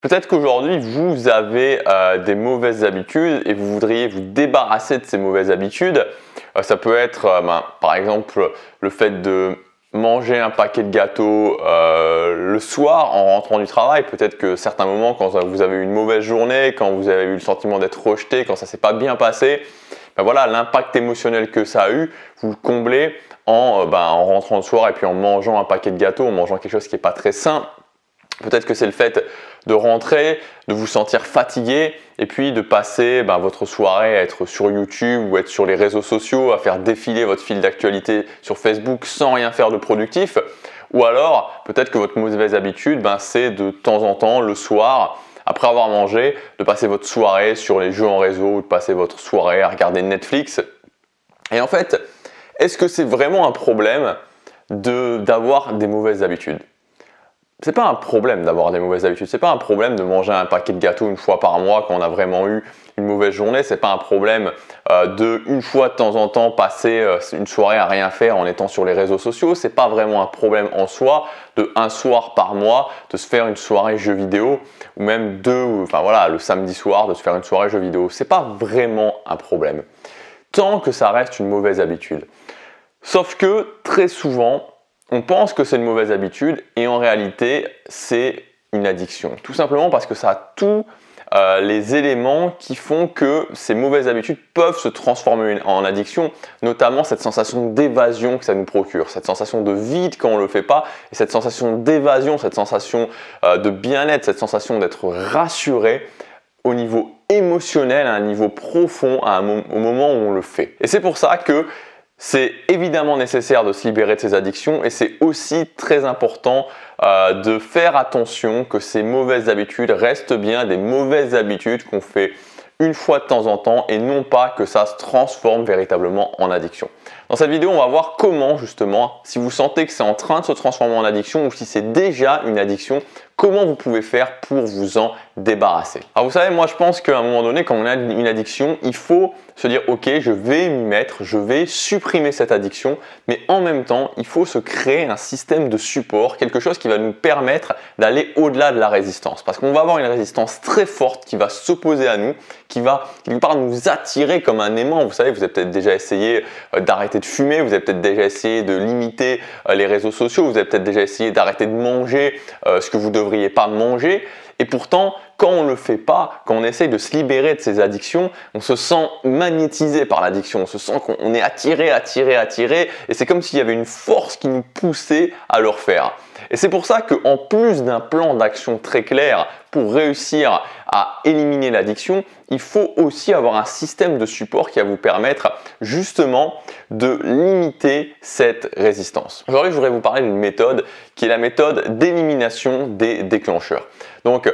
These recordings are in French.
Peut-être qu'aujourd'hui, vous avez des mauvaises habitudes et vous voudriez vous débarrasser de ces mauvaises habitudes. Ça peut être, par exemple, le fait de manger un paquet de gâteaux le soir en rentrant du travail. Peut-être que certains moments, quand vous avez eu une mauvaise journée, quand vous avez eu le sentiment d'être rejeté, quand ça ne s'est pas bien passé, voilà, l'impact émotionnel que ça a eu, vous le comblez en rentrant le soir et puis en mangeant un paquet de gâteaux, en mangeant quelque chose qui n'est pas très sain. Peut-être que c'est le fait de rentrer, de vous sentir fatigué et puis de passer votre soirée à être sur YouTube ou être sur les réseaux sociaux, à faire défiler votre fil d'actualité sur Facebook sans rien faire de productif. Ou alors, peut-être que votre mauvaise habitude, c'est de temps en temps, le soir, après avoir mangé, de passer votre soirée sur les jeux en réseau ou de passer votre soirée à regarder Netflix. Et en fait, est-ce que c'est vraiment un problème d'avoir des mauvaises habitudes ? C'est pas un problème d'avoir des mauvaises habitudes, c'est pas un problème de manger un paquet de gâteaux une fois par mois quand on a vraiment eu une mauvaise journée, c'est pas un problème de une fois de temps en temps passer une soirée à rien faire en étant sur les réseaux sociaux, c'est pas vraiment un problème en soi de un soir par mois de se faire une soirée jeux vidéo ou même le samedi soir de se faire une soirée jeux vidéo, c'est pas vraiment un problème tant que ça reste une mauvaise habitude. Sauf que très souvent, on pense que c'est une mauvaise habitude et en réalité, c'est une addiction. Tout simplement parce que ça a tous les éléments qui font que ces mauvaises habitudes peuvent se transformer en addiction, notamment cette sensation d'évasion que ça nous procure, cette sensation de vide quand on ne le fait pas, et cette sensation d'évasion, cette sensation de bien-être, cette sensation d'être rassuré au niveau émotionnel, à un niveau profond, au moment où on le fait. Et c'est pour ça que c'est évidemment nécessaire de se libérer de ces addictions et c'est aussi très important de faire attention que ces mauvaises habitudes restent bien des mauvaises habitudes qu'on fait une fois de temps en temps et non pas que ça se transforme véritablement en addiction. Dans cette vidéo, on va voir comment justement, si vous sentez que c'est en train de se transformer en addiction ou si c'est déjà une addiction, comment vous pouvez faire pour vous en débarrasser. Alors vous savez, moi je pense qu'à un moment donné, quand on a une addiction, il faut se dire ok, je vais m'y mettre, je vais supprimer cette addiction, mais en même temps, il faut se créer un système de support, quelque chose qui va nous permettre d'aller au-delà de la résistance. Parce qu'on va avoir une résistance très forte qui va s'opposer à nous, qui va quelque part nous attirer comme un aimant. Vous savez, vous avez peut-être déjà essayé d'arrêter de fumer, vous avez peut-être déjà essayé de limiter les réseaux sociaux, vous avez peut-être déjà essayé d'arrêter de manger ce que vous ne devriez pas manger. Et pourtant, quand on ne le fait pas, quand on essaye de se libérer de ces addictions, on se sent magnétisé par l'addiction, on se sent qu'on est attiré, et c'est comme s'il y avait une force qui nous poussait à le refaire. Et c'est pour ça qu'en plus d'un plan d'action très clair pour réussir à éliminer l'addiction, il faut aussi avoir un système de support qui va vous permettre justement de limiter cette résistance. Aujourd'hui, je voudrais vous parler d'une méthode qui est la méthode d'élimination des déclencheurs. Donc,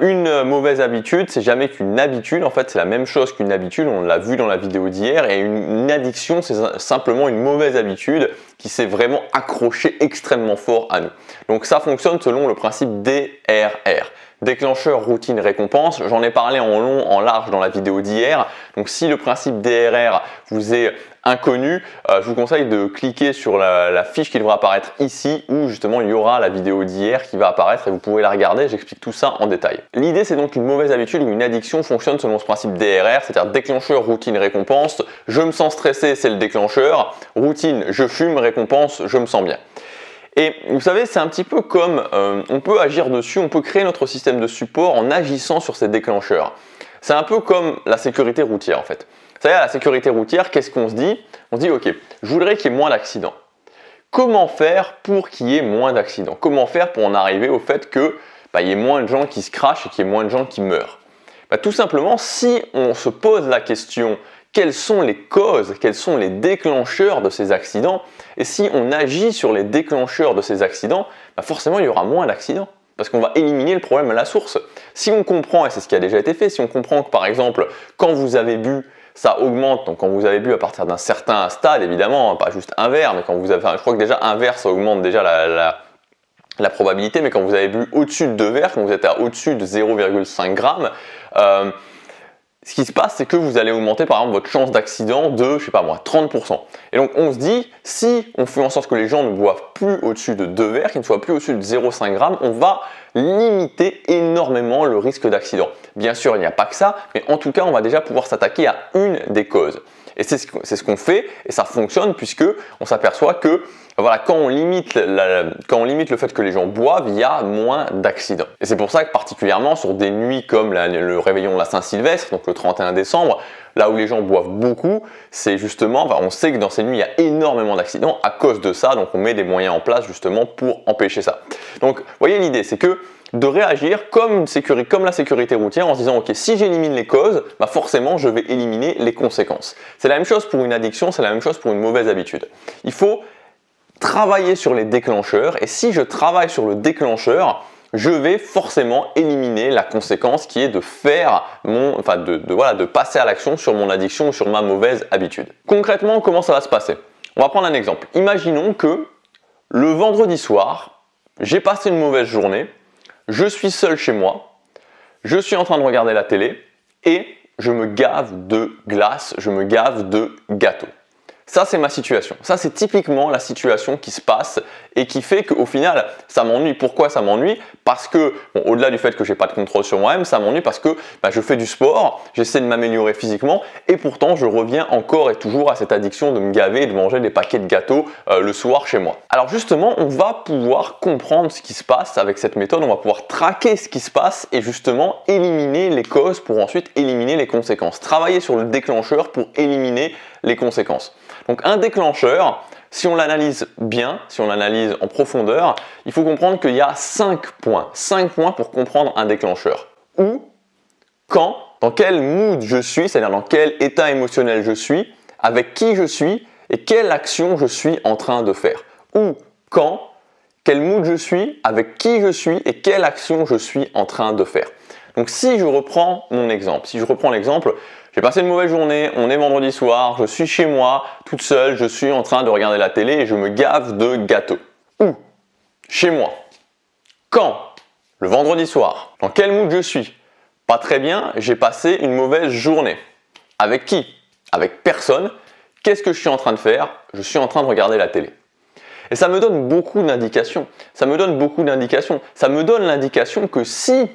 une mauvaise habitude, c'est jamais qu'une habitude. En fait, c'est la même chose qu'une habitude. On l'a vu dans la vidéo d'hier. Et une addiction, c'est simplement une mauvaise habitude qui s'est vraiment accrochée extrêmement fort à nous. Donc, ça fonctionne selon le principe DRR. Déclencheur, routine, récompense. J'en ai parlé en long, en large dans la vidéo d'hier. Donc, si le principe DRR vous est inconnu, je vous conseille de cliquer sur la fiche qui devra apparaître ici où justement il y aura la vidéo d'hier qui va apparaître et vous pourrez la regarder, j'explique tout ça en détail. L'idée c'est donc qu'une mauvaise habitude ou une addiction fonctionne selon ce principe DRR, c'est-à-dire déclencheur, routine, récompense. Je me sens stressé, c'est le déclencheur. Routine, je fume, récompense, je me sens bien. Et vous savez, c'est un petit peu comme on peut agir dessus, on peut créer notre système de support en agissant sur ces déclencheurs. C'est un peu comme la sécurité routière en fait. Vous savez, à la sécurité routière, qu'est-ce qu'on se dit? On se dit ok, je voudrais qu'il y ait moins d'accidents. Comment faire pour qu'il y ait moins d'accidents? Comment faire pour en arriver au fait qu'il y ait moins de gens qui se crachent et qu'il y ait moins de gens qui meurent? Tout simplement, si on se pose la question quelles sont les causes, quels sont les déclencheurs de ces accidents, et si on agit sur les déclencheurs de ces accidents, forcément il y aura moins d'accidents. Parce qu'on va éliminer le problème à la source. Si on comprend, et c'est ce qui a déjà été fait, si on comprend que par exemple, quand vous avez bu, ça augmente, donc quand vous avez bu à partir d'un certain stade, évidemment, pas juste un verre, mais quand vous avez, je crois que déjà un verre, ça augmente déjà la probabilité, mais quand vous avez bu au-dessus de 2 verres, quand vous êtes à au-dessus de 0,5 grammes, ce qui se passe, c'est que vous allez augmenter par exemple votre chance d'accident de, je sais pas moi, 30%. Et donc on se dit, si on fait en sorte que les gens ne boivent plus au-dessus de 2 verres, qu'ils ne soient plus au-dessus de 0,5 g, on va limiter énormément le risque d'accident. Bien sûr, il n'y a pas que ça, mais en tout cas, on va déjà pouvoir s'attaquer à une des causes. Et c'est ce qu'on fait, et ça fonctionne puisque on s'aperçoit que voilà, quand on limite le fait que les gens boivent, il y a moins d'accidents. Et c'est pour ça que particulièrement sur des nuits comme le réveillon de la Saint-Sylvestre, donc le 31 décembre, là où les gens boivent beaucoup, c'est justement, on sait que dans ces nuits, il y a énormément d'accidents à cause de ça, donc on met des moyens en place justement pour empêcher ça. Donc, vous voyez l'idée, c'est que de réagir comme la sécurité routière en se disant ok, si j'élimine les causes, bah forcément je vais éliminer les conséquences. C'est la même chose pour une addiction, c'est la même chose pour une mauvaise habitude. Il faut travailler sur les déclencheurs, et si je travaille sur le déclencheur, je vais forcément éliminer la conséquence qui est de faire de passer à l'action sur mon addiction ou sur ma mauvaise habitude. Concrètement, comment ça va se passer? On va prendre un exemple. Imaginons que le vendredi soir, j'ai passé une mauvaise journée, je suis seul chez moi, je suis en train de regarder la télé et je me gave de glace, je me gave de gâteau. Ça, c'est ma situation. Ça, c'est typiquement la situation qui se passe et qui fait qu'au final, ça m'ennuie. Pourquoi ça m'ennuie? Parce que, bon, au-delà du fait que j'ai pas de contrôle sur moi-même, ça m'ennuie parce que je fais du sport, j'essaie de m'améliorer physiquement et pourtant, je reviens encore et toujours à cette addiction de me gaver et de manger des paquets de gâteaux le soir chez moi. Alors justement, on va pouvoir comprendre ce qui se passe avec cette méthode, on va pouvoir traquer ce qui se passe et justement éliminer les causes pour ensuite éliminer les conséquences. Travailler sur le déclencheur pour éliminer les conséquences. Donc un déclencheur, si on l'analyse bien, si on l'analyse en profondeur, il faut comprendre qu'il y a 5 points. 5 points pour comprendre un déclencheur. Où, quand, dans quel mood je suis, c'est-à-dire dans quel état émotionnel je suis, avec qui je suis et quelle action je suis en train de faire. Où, quand, quel mood je suis, avec qui je suis et quelle action je suis en train de faire. Donc si je reprends mon exemple, j'ai passé une mauvaise journée, on est vendredi soir, je suis chez moi, toute seule, je suis en train de regarder la télé et je me gave de gâteaux. Où? Chez moi. Quand? Le vendredi soir. Dans quel mood je suis? Pas très bien, j'ai passé une mauvaise journée. Avec qui? Avec personne. Qu'est-ce que je suis en train de faire? Je suis en train de regarder la télé. Et ça me donne beaucoup d'indications. Ça me donne l'indication que si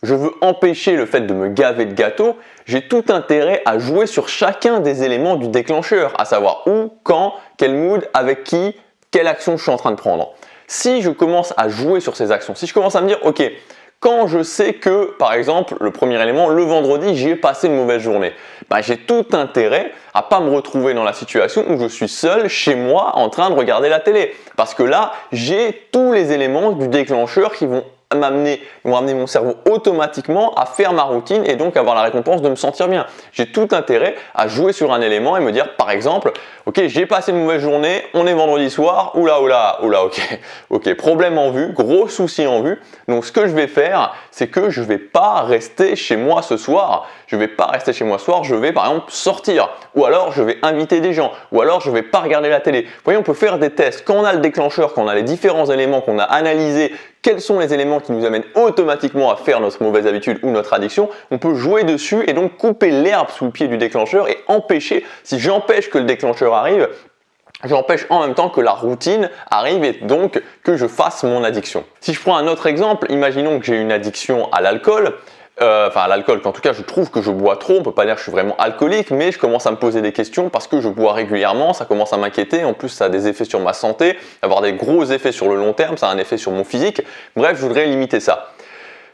je veux empêcher le fait de me gaver de gâteaux, j'ai tout intérêt à jouer sur chacun des éléments du déclencheur, à savoir où, quand, quel mood, avec qui, quelle action je suis en train de prendre. Si je commence à jouer sur ces actions, si je commence à me dire, ok, quand je sais que, par exemple, le premier élément, le vendredi, j'ai passé une mauvaise journée, j'ai tout intérêt à pas me retrouver dans la situation où je suis seul chez moi en train de regarder la télé. Parce que là, j'ai tous les éléments du déclencheur qui vont amener mon cerveau automatiquement à faire ma routine et donc avoir la récompense de me sentir bien. J'ai tout intérêt à jouer sur un élément et me dire par exemple, ok, j'ai passé une mauvaise journée, on est vendredi soir, oula, ok, problème en vue, gros souci en vue. Donc ce que je vais faire, c'est que je vais pas rester chez moi ce soir. Je vais par exemple sortir ou alors je vais inviter des gens ou alors je vais pas regarder la télé. Vous voyez, on peut faire des tests. Quand on a le déclencheur, quand on a les différents éléments qu'on a analysés, quels sont les éléments qui nous amènent automatiquement à faire notre mauvaise habitude ou notre addiction, on peut jouer dessus et donc couper l'herbe sous le pied du déclencheur et empêcher, si j'empêche que le déclencheur arrive, j'empêche en même temps que la routine arrive et donc que je fasse mon addiction. Si je prends un autre exemple, imaginons que j'ai une addiction à l'alcool, qu'en tout cas je trouve que je bois trop, on peut pas dire que je suis vraiment alcoolique, mais je commence à me poser des questions parce que je bois régulièrement, ça commence à m'inquiéter, en plus ça a des effets sur ma santé, avoir des gros effets sur le long terme, ça a un effet sur mon physique, bref je voudrais limiter ça.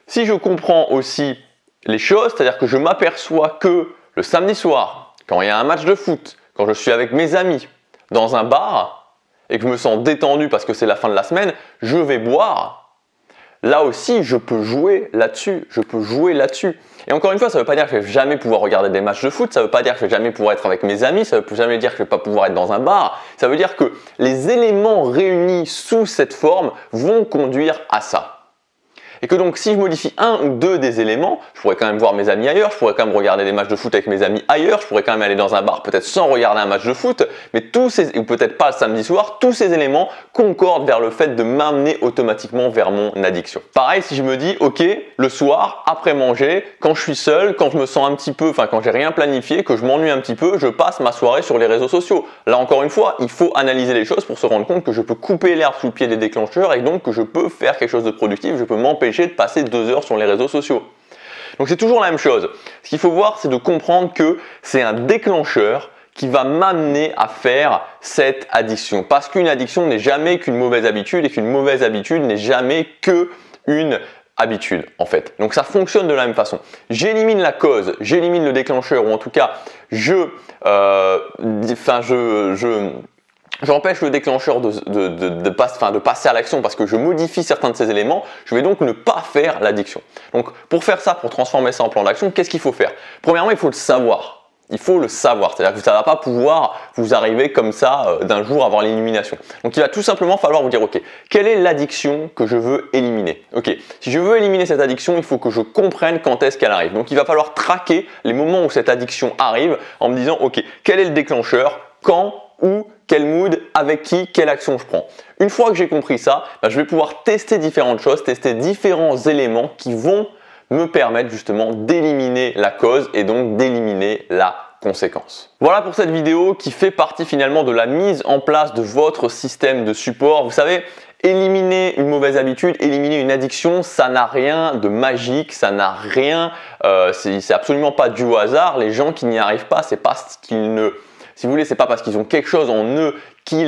Si je comprends aussi les choses, c'est-à-dire que je m'aperçois que le samedi soir, quand il y a un match de foot, quand je suis avec mes amis dans un bar et que je me sens détendu parce que c'est la fin de la semaine, je vais boire. Là aussi, je peux jouer là-dessus. Et encore une fois, ça ne veut pas dire que je ne vais jamais pouvoir regarder des matchs de foot, ça ne veut pas dire que je ne vais jamais pouvoir être avec mes amis, ça ne veut jamais dire que je ne vais pas pouvoir être dans un bar. Ça veut dire que les éléments réunis sous cette forme vont conduire à ça. Et que donc si je modifie un ou deux des éléments, je pourrais quand même voir mes amis ailleurs, je pourrais quand même regarder des matchs de foot avec mes amis ailleurs, je pourrais quand même aller dans un bar peut-être sans regarder un match de foot, mais tous ces, ou peut-être pas le samedi soir, tous ces éléments concordent vers le fait de m'amener automatiquement vers mon addiction. Pareil, si je me dis, ok, le soir, après manger, quand je suis seul, quand je me sens un petit peu, enfin quand j'ai rien planifié, que je m'ennuie un petit peu, je passe ma soirée sur les réseaux sociaux. Là encore une fois, il faut analyser les choses pour se rendre compte que je peux couper l'herbe sous le pied des déclencheurs et donc que je peux faire quelque chose de productif, je peux m'empêcher de passer 2 heures sur les réseaux sociaux. Donc c'est toujours la même chose. Ce qu'il faut voir, c'est de comprendre que c'est un déclencheur qui va m'amener à faire cette addiction. Parce qu'une addiction n'est jamais qu'une mauvaise habitude et qu'une mauvaise habitude n'est jamais qu'une habitude en fait. Donc ça fonctionne de la même façon. J'élimine la cause, j'élimine le déclencheur ou en tout cas j'empêche le déclencheur de passer à l'action parce que je modifie certains de ces éléments, je vais donc ne pas faire l'addiction. Donc pour faire ça, pour transformer ça en plan d'action, qu'est-ce qu'il faut faire? Premièrement, il faut le savoir. Il faut le savoir, c'est-à-dire que ça ne va pas pouvoir vous arriver comme ça d'un jour avoir l'élimination. Donc il va tout simplement falloir vous dire, ok, quelle est l'addiction que je veux éliminer? Ok, si je veux éliminer cette addiction, il faut que je comprenne quand est-ce qu'elle arrive. Donc il va falloir traquer les moments où cette addiction arrive en me disant, ok, quel est le déclencheur, quand, où, quel mood, avec qui, quelle action je prends. Une fois que j'ai compris ça, je vais pouvoir tester différentes choses, tester différents éléments qui vont me permettre justement d'éliminer la cause et donc d'éliminer la conséquence. Voilà pour cette vidéo qui fait partie finalement de la mise en place de votre système de support. Vous savez, éliminer une mauvaise habitude, éliminer une addiction, ça n'a rien de magique, ça n'a rien, c'est absolument pas dû au hasard. Les gens qui n'y arrivent pas, c'est parce qu'ils ne, si vous voulez, c'est pas parce qu'ils ont quelque chose en eux qui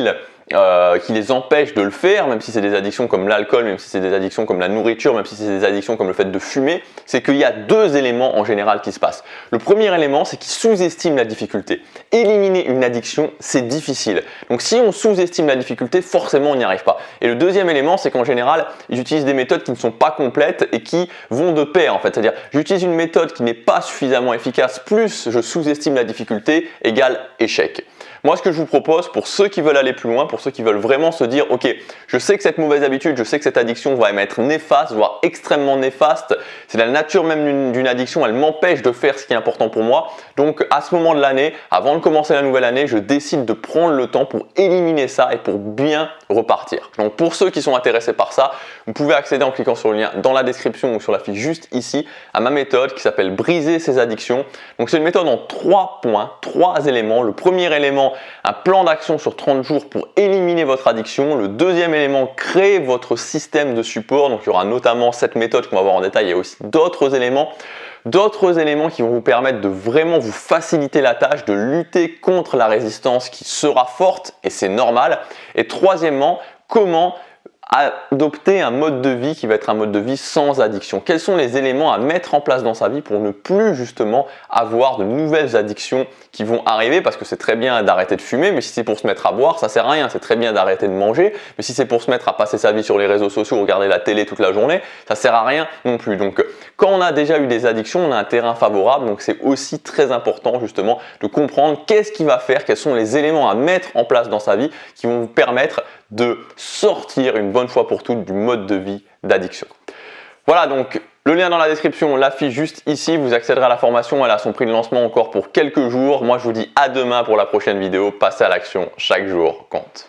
les empêche de le faire, même si c'est des addictions comme l'alcool, même si c'est des addictions comme la nourriture, même si c'est des addictions comme le fait de fumer, c'est qu'il y a deux éléments en général qui se passent. Le premier élément, c'est qu'ils sous-estiment la difficulté. Éliminer une addiction, c'est difficile. Donc si on sous-estime la difficulté, forcément on n'y arrive pas. Et le deuxième élément, c'est qu'en général, ils utilisent des méthodes qui ne sont pas complètes et qui vont de pair en fait. C'est-à-dire, j'utilise une méthode qui n'est pas suffisamment efficace, plus je sous-estime la difficulté, égale échec. Moi, ce que je vous propose, pour ceux qui veulent aller plus loin, pour ceux qui veulent vraiment se dire, ok, je sais que cette mauvaise habitude, je sais que cette addiction va m'être néfaste, voire extrêmement néfaste, c'est la nature même d'une addiction, elle m'empêche de faire ce qui est important pour moi. Donc, à ce moment de l'année, avant de commencer la nouvelle année, je décide de prendre le temps pour éliminer ça et pour bien repartir. Donc, pour ceux qui sont intéressés par ça, vous pouvez accéder en cliquant sur le lien dans la description ou sur la fiche juste ici à ma méthode qui s'appelle Briser ses addictions. Donc, c'est une méthode en 3 points, 3 éléments. Le premier élément, un plan d'action sur 30 jours pour éliminer votre addiction. Le deuxième élément, créer votre système de support. Donc il y aura notamment cette méthode qu'on va voir en détail. Il y a aussi d'autres éléments qui vont vous permettre de vraiment vous faciliter la tâche, de lutter contre la résistance qui sera forte et c'est normal. Et troisièmement, comment adopter un mode de vie qui va être un mode de vie sans addiction. Quels sont les éléments à mettre en place dans sa vie pour ne plus justement avoir de nouvelles addictions qui vont arriver, parce que c'est très bien d'arrêter de fumer, mais si c'est pour se mettre à boire, ça sert à rien. C'est très bien d'arrêter de manger, mais si c'est pour se mettre à passer sa vie sur les réseaux sociaux, regarder la télé toute la journée, ça sert à rien non plus. Donc quand on a déjà eu des addictions, on a un terrain favorable, donc c'est aussi très important justement de comprendre qu'est-ce qui va faire, quels sont les éléments à mettre en place dans sa vie qui vont vous permettre de sortir une bonne fois pour toutes du mode de vie d'addiction. Voilà donc le lien dans la description, l'affiche juste ici, vous accéderez à la formation, elle a son prix de lancement encore pour quelques jours. Moi je vous dis à demain pour la prochaine vidéo, passez à l'action, chaque jour compte.